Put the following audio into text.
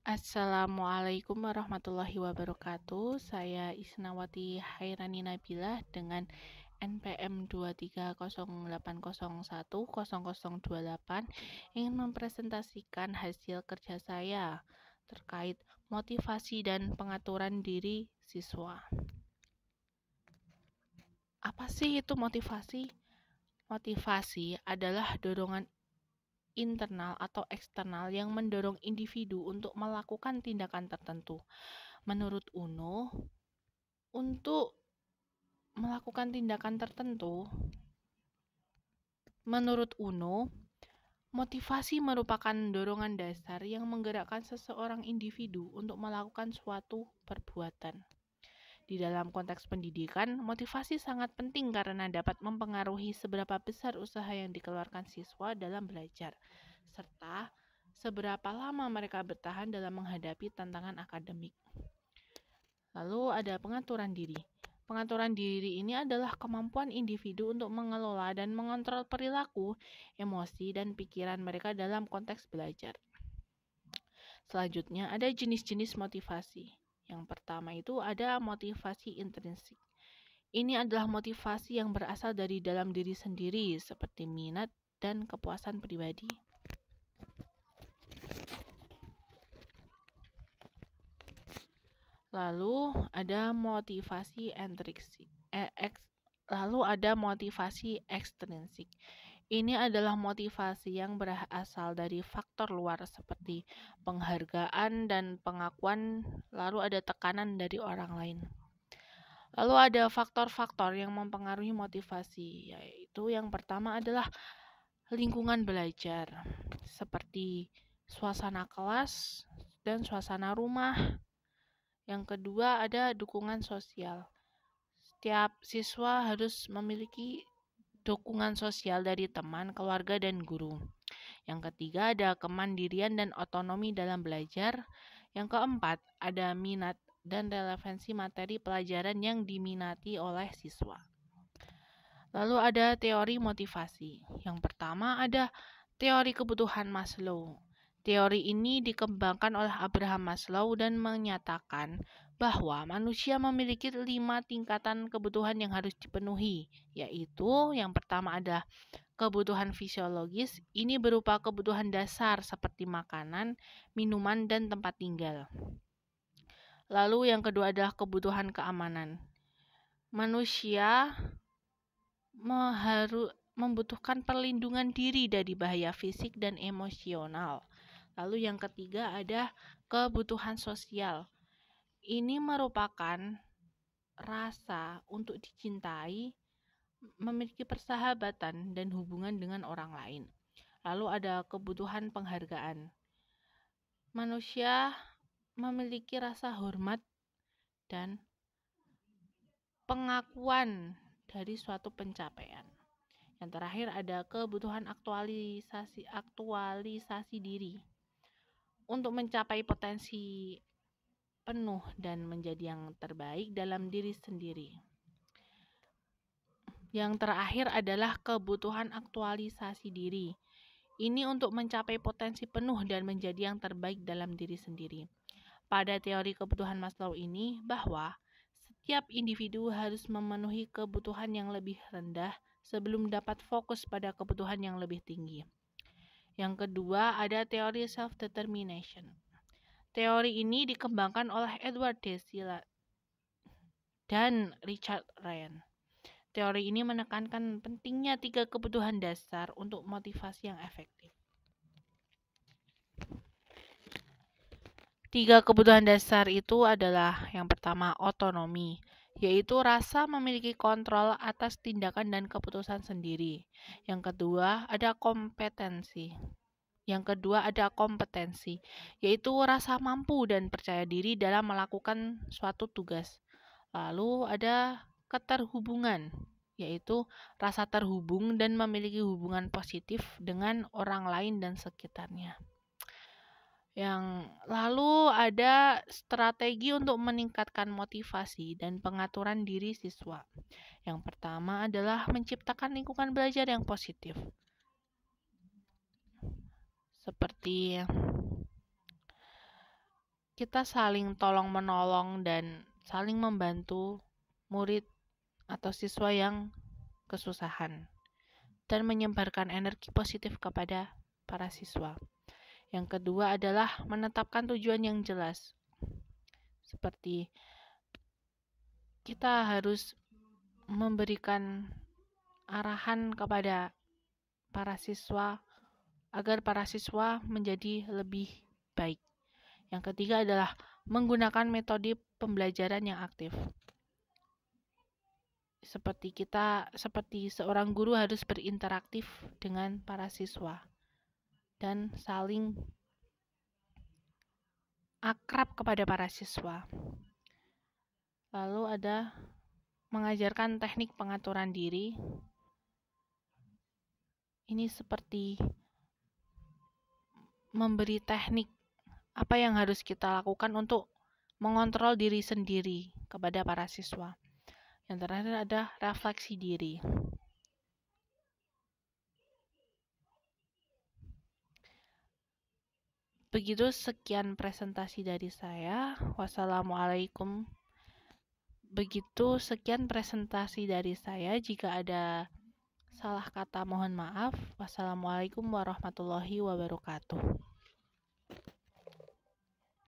Assalamualaikum warahmatullahi wabarakatuh. Saya Isnawati Hairani Nabilah dengan NPM 23080100028 ingin mempresentasikan hasil kerja saya terkait motivasi dan pengaturan diri siswa. Apa sih itu motivasi? Motivasi adalah dorongan internal atau eksternal yang mendorong individu untuk melakukan tindakan tertentu. Menurut UNO, untuk melakukan tindakan tertentu, menurut UNO, motivasi merupakan dorongan dasar yang menggerakkan seseorang individu untuk melakukan suatu perbuatan. Di dalam konteks pendidikan, motivasi sangat penting karena dapat mempengaruhi seberapa besar usaha yang dikeluarkan siswa dalam belajar, serta seberapa lama mereka bertahan dalam menghadapi tantangan akademik. Lalu ada pengaturan diri. Pengaturan diri ini adalah kemampuan individu untuk mengelola dan mengontrol perilaku, emosi, dan pikiran mereka dalam konteks belajar. Selanjutnya ada jenis-jenis motivasi. Yang pertama itu ada motivasi intrinsik. Ini adalah motivasi yang berasal dari dalam diri sendiri, seperti minat dan kepuasan pribadi. Lalu ada motivasi ekstrinsik. Ini adalah motivasi yang berasal dari faktor luar seperti penghargaan dan pengakuan, lalu ada tekanan dari orang lain. Lalu ada faktor-faktor yang mempengaruhi motivasi, yaitu yang pertama adalah lingkungan belajar, seperti suasana kelas dan suasana rumah. Yang kedua ada dukungan sosial. Setiap siswa harus memiliki dukungan sosial dari teman, keluarga, dan guru. Yang ketiga ada kemandirian dan otonomi dalam belajar. Yang keempat ada minat dan relevansi materi pelajaran yang diminati oleh siswa. Lalu ada teori motivasi. Yang pertama ada teori kebutuhan Maslow. Teori ini dikembangkan oleh Abraham Maslow dan menyatakan bahwa manusia memiliki 5 tingkatan kebutuhan yang harus dipenuhi, yaitu yang pertama ada kebutuhan fisiologis. Ini berupa kebutuhan dasar seperti makanan, minuman, dan tempat tinggal. Lalu yang kedua adalah kebutuhan keamanan. Manusia membutuhkan perlindungan diri dari bahaya fisik dan emosional. Lalu yang ketiga ada kebutuhan sosial. Ini merupakan rasa untuk dicintai, memiliki persahabatan dan hubungan dengan orang lain. Lalu ada kebutuhan penghargaan. Manusia memiliki rasa hormat dan pengakuan dari suatu pencapaian. Yang terakhir ada kebutuhan aktualisasi diri. Untuk mencapai potensi penuh dan menjadi yang terbaik dalam diri sendiri. Yang terakhir adalah kebutuhan aktualisasi diri. Ini untuk mencapai potensi penuh dan menjadi yang terbaik dalam diri sendiri. Pada teori kebutuhan Maslow ini, bahwa setiap individu harus memenuhi kebutuhan yang lebih rendah sebelum dapat fokus pada kebutuhan yang lebih tinggi. Yang kedua, ada teori self-determination. Teori ini dikembangkan oleh Edward D. Silla dan Richard Ryan. Teori ini menekankan pentingnya 3 kebutuhan dasar untuk motivasi yang efektif. 3 kebutuhan dasar itu adalah yang pertama otonomi, yaitu rasa memiliki kontrol atas tindakan dan keputusan sendiri. Yang kedua ada kompetensi. Yang kedua ada kompetensi, yaitu rasa mampu dan percaya diri dalam melakukan suatu tugas. Lalu ada keterhubungan, yaitu rasa terhubung dan memiliki hubungan positif dengan orang lain dan sekitarnya. Yang lalu ada strategi untuk meningkatkan motivasi dan pengaturan diri siswa. Yang pertama adalah menciptakan lingkungan belajar yang positif. Seperti kita saling tolong-menolong dan saling membantu murid atau siswa yang kesusahan dan menyebarkan energi positif kepada para siswa. Yang kedua adalah menetapkan tujuan yang jelas. Seperti kita harus memberikan arahan kepada para siswa agar para siswa menjadi lebih baik. Yang ketiga adalah menggunakan metode pembelajaran yang aktif. Seperti seorang guru harus berinteraktif dengan para siswa dan saling akrab kepada para siswa. Lalu ada mengajarkan teknik pengaturan diri. Ini seperti memberi teknik apa yang harus kita lakukan untuk mengontrol diri sendiri kepada para siswa. Yang terakhir ada refleksi diri. Begitu sekian presentasi dari saya. Wassalamualaikum. Begitu sekian presentasi dari saya. Jika ada salah kata mohon maaf. Wassalamualaikum warahmatullahi wabarakatuh.